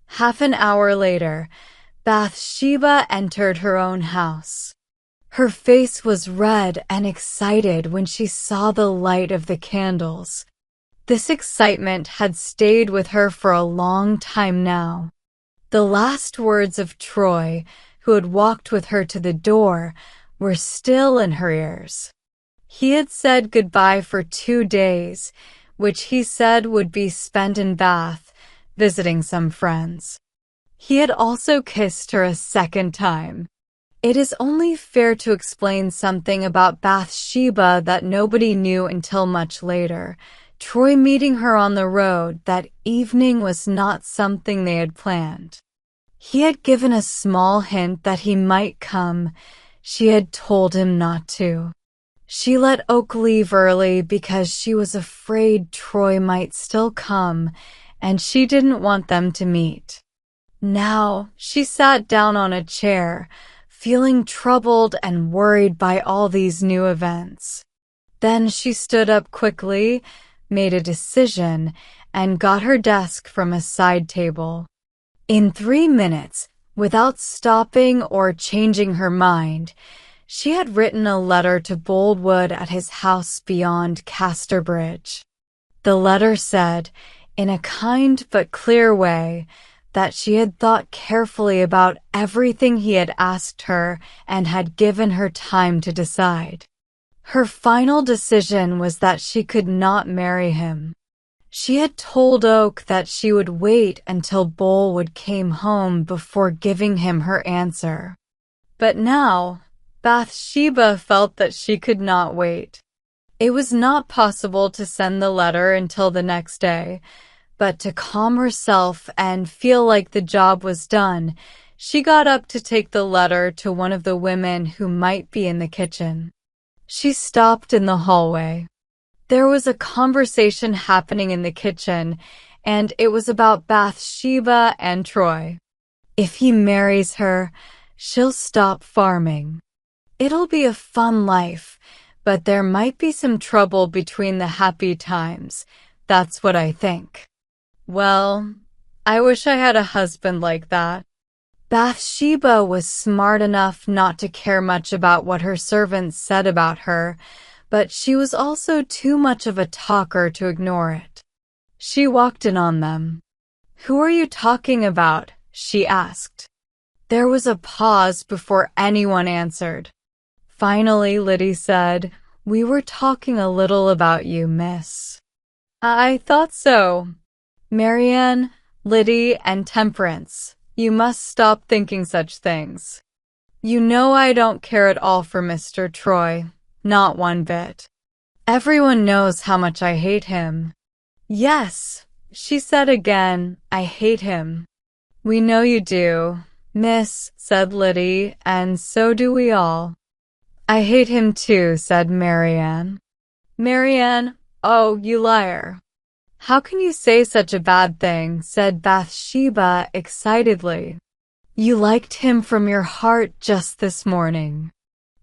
Half an hour later, Bathsheba entered her own house. Her face was red and excited when she saw the light of the candles. This excitement had stayed with her for a long time now. The last words of Troy, who had walked with her to the door, were still in her ears. He had said goodbye for 2 days, which he said would be spent in Bath, visiting some friends. He had also kissed her a second time. It is only fair to explain something about Bathsheba that nobody knew until much later. Troy meeting her on the road that evening was not something they had planned. He had given a small hint that he might come. She had told him not to. She let Oak leave early because she was afraid Troy might still come, and she didn't want them to meet. Now, she sat down on a chair, feeling troubled and worried by all these new events. Then she stood up quickly, made a decision, and got her desk from a side table. In 3 minutes, without stopping or changing her mind, she had written a letter to Boldwood at his house beyond Casterbridge. The letter said, in a kind but clear way, that she had thought carefully about everything he had asked her and had given her time to decide. Her final decision was that she could not marry him. She had told Oak that she would wait until Boldwood came home before giving him her answer. But now, Bathsheba felt that she could not wait. It was not possible to send the letter until the next day, but to calm herself and feel like the job was done, she got up to take the letter to one of the women who might be in the kitchen. She stopped in the hallway. There was a conversation happening in the kitchen, and it was about Bathsheba and Troy. If he marries her, she'll stop farming. It'll be a fun life, but there might be some trouble between the happy times. That's what I think. Well, I wish I had a husband like that. Bathsheba was smart enough not to care much about what her servants said about her, but she was also too much of a talker to ignore it. She walked in on them. "Who are you talking about?" she asked. There was a pause before anyone answered. Finally, Liddy said, "We were talking a little about you, miss." "I thought so. Marianne, Liddy, and Temperance, you must stop thinking such things. You know I don't care at all for Mr. Troy, not one bit. Everyone knows how much I hate him." "Yes," she said again, "I hate him." "We know you do, miss," said Liddy, "and so do we all." "I hate him too," said Marianne. "Marianne, oh, you liar. How can you say such a bad thing?" said Bathsheba excitedly. "You liked him from your heart just this morning."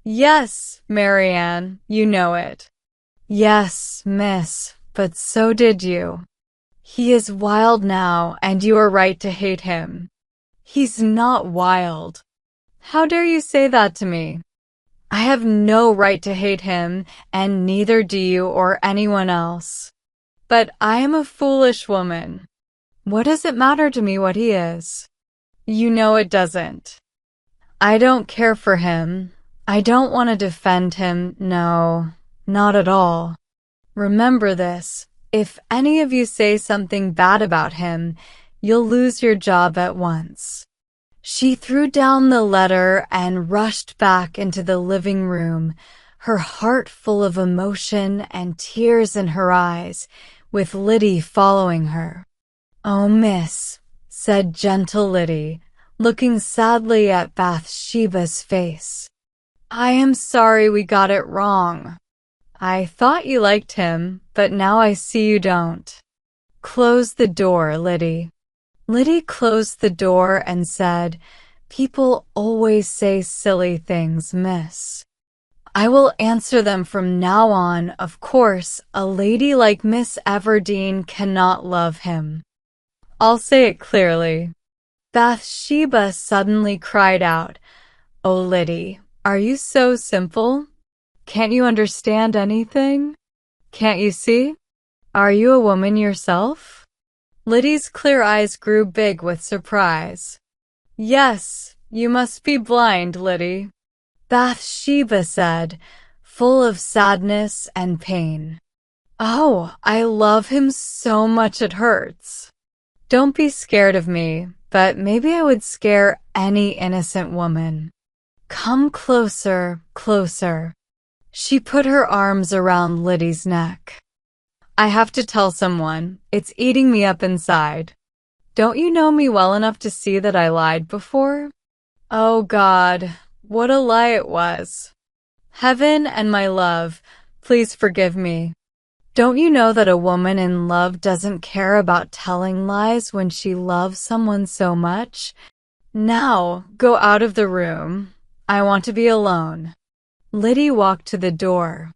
"Yes, Marianne, you know it." "Yes, miss, but so did you. He is wild now, and you are right to hate him." "He's not wild." "How dare you say that to me?" "I have no right to hate him, and neither do you or anyone else. But I am a foolish woman. What does it matter to me what he is? You know it doesn't. I don't care for him. I don't want to defend him, no, not at all. Remember this, if any of you say something bad about him, you'll lose your job at once." She threw down the letter and rushed back into the living room, her heart full of emotion and tears in her eyes, with Liddy following her. "Oh, miss," said gentle Liddy, looking sadly at Bathsheba's face. "I am sorry we got it wrong. I thought you liked him, but now I see you don't. Close the door, Liddy." Liddy closed the door and said, "People always say silly things, miss. I will answer them from now on. Of course, a lady like Miss Everdeen cannot love him. I'll say it clearly. Bathsheba suddenly cried out, "Oh, Liddy, are you so simple? Can't you understand anything? Can't you see? Are you a woman yourself?" Liddy's clear eyes grew big with surprise. "Yes, you must be blind, Liddy," Bathsheba said, full of sadness and pain. "Oh, I love him so much it hurts. Don't be scared of me, but maybe I would scare any innocent woman. Come closer, closer." She put her arms around Liddy's neck. "I have to tell someone. It's eating me up inside. Don't you know me well enough to see that I lied before? Oh God, what a lie it was. Heaven and my love, please forgive me. Don't you know that a woman in love doesn't care about telling lies when she loves someone so much? Now, go out of the room. I want to be alone." Liddy walked to the door.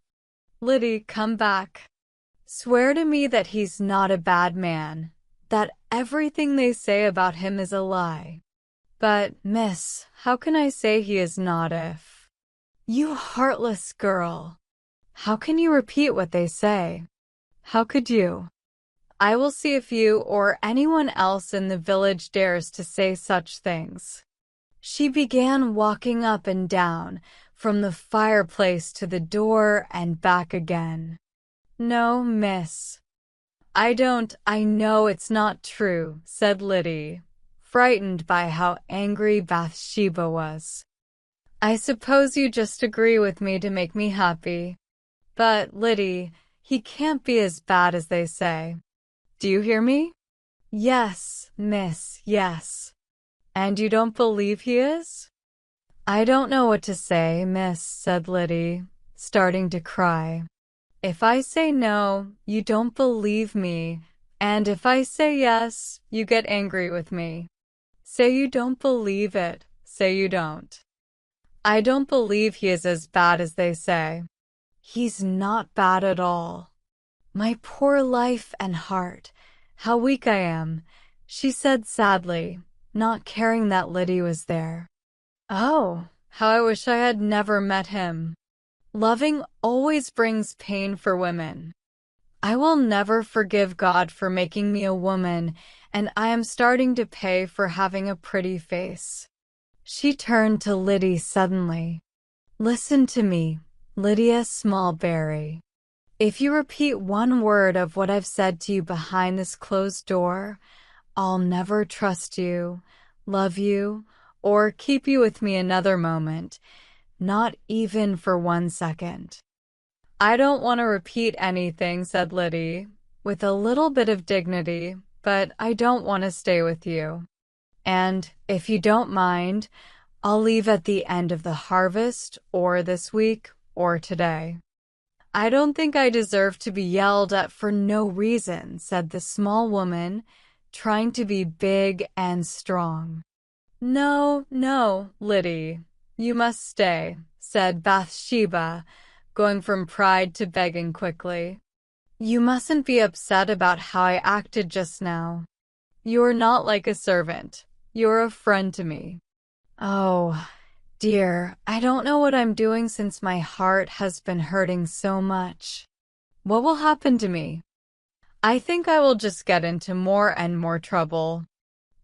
"Liddy, come back. Swear to me that he's not a bad man, that everything they say about him is a lie." "But, miss, how can I say he is not if—" "You heartless girl. How can you repeat what they say? How could you? I will see if you or anyone else in the village dares to say such things." She began walking up and down, from the fireplace to the door and back again. "No, miss. I know it's not true," said Liddy, frightened by how angry Bathsheba was. "I suppose you just agree with me to make me happy. But, Liddy, he can't be as bad as they say. Do you hear me?" "Yes, miss, yes." "And you don't believe he is?" "I don't know what to say, miss," said Liddy, starting to cry. "If I say no, you don't believe me, and if I say yes, you get angry with me. Say you don't believe it. Say you don't." "I don't believe he is as bad as they say." "He's not bad at all. My poor life and heart, how weak I am," she said sadly, not caring that Liddy was there. "Oh, how I wish I had never met him. Loving always brings pain for women. I will never forgive God for making me a woman, and I am starting to pay for having a pretty face." She turned to Liddy suddenly. "Listen to me, Lydia Smallberry. If you repeat one word of what I've said to you behind this closed door, I'll never trust you, love you, or keep you with me another moment, not even for 1 second." "I don't want to repeat anything," said Liddy, with a little bit of dignity, "but I don't want to stay with you. And, if you don't mind, I'll leave at the end of the harvest, or this week, or today." "I don't think I deserve to be yelled at for no reason," said the small woman, trying to be big and strong. "No, no, Liddy, you must stay," said Bathsheba, going from pride to begging quickly. "You mustn't be upset about how I acted just now. You're not like a servant. You're a friend to me." "Oh, dear, I don't know what I'm doing since my heart has been hurting so much. What will happen to me? I think I will just get into more and more trouble.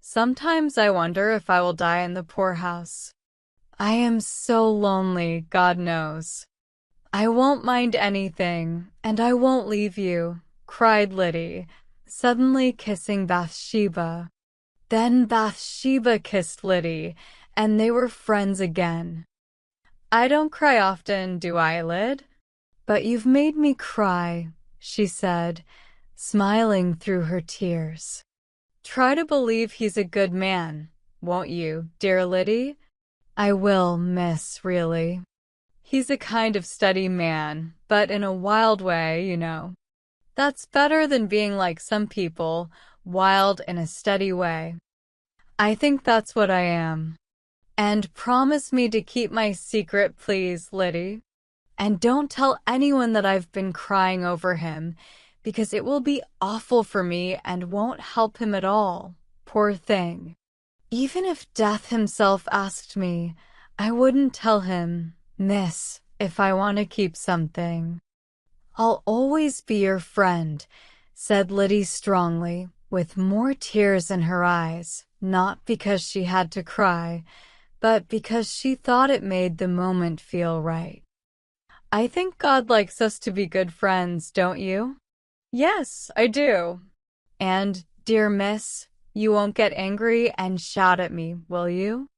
Sometimes I wonder if I will die in the poorhouse. I am so lonely, God knows." "I won't mind anything, and I won't leave you," cried Liddy, suddenly kissing Bathsheba. Then Bathsheba kissed Liddy, and they were friends again. "I don't cry often, do I, Lyd? But you've made me cry," she said, smiling through her tears. "Try to believe he's a good man, won't you, dear Liddy?" "I will, miss, really. He's a kind of steady man, but in a wild way, you know. That's better than being like some people, wild in a steady way. I think that's what I am. And promise me to keep my secret, please, Liddy. And don't tell anyone that I've been crying over him, because it will be awful for me and won't help him at all. Poor thing." Even if Death himself asked me, I wouldn't tell him, Miss, if I want to keep something. I'll always be your friend, said Liddy strongly, with more tears in her eyes, not because she had to cry, but because she thought it made the moment feel right. I think God likes us to be good friends, don't you? Yes, I do. And, dear miss, you won't get angry and shout at me, will you?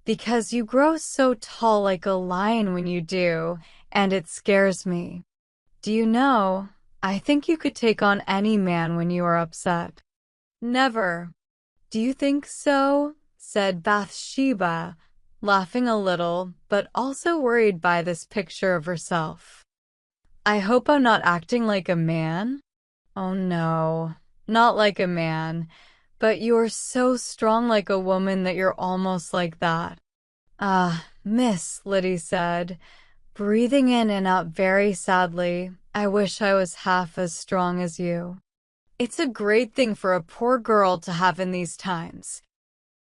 Because you grow so tall like a lion when you do, and it scares me. Do you know, I think you could take on any man when you are upset. Never. Do you think so? Said Bathsheba, laughing a little, but also worried by this picture of herself. I hope I'm not acting like a man? Oh no, not like a man, but you are so strong like a woman that you're almost like that. Ah, miss, Liddy said, breathing in and out very sadly, I wish I was half as strong as you. It's a great thing for a poor girl to have in these times.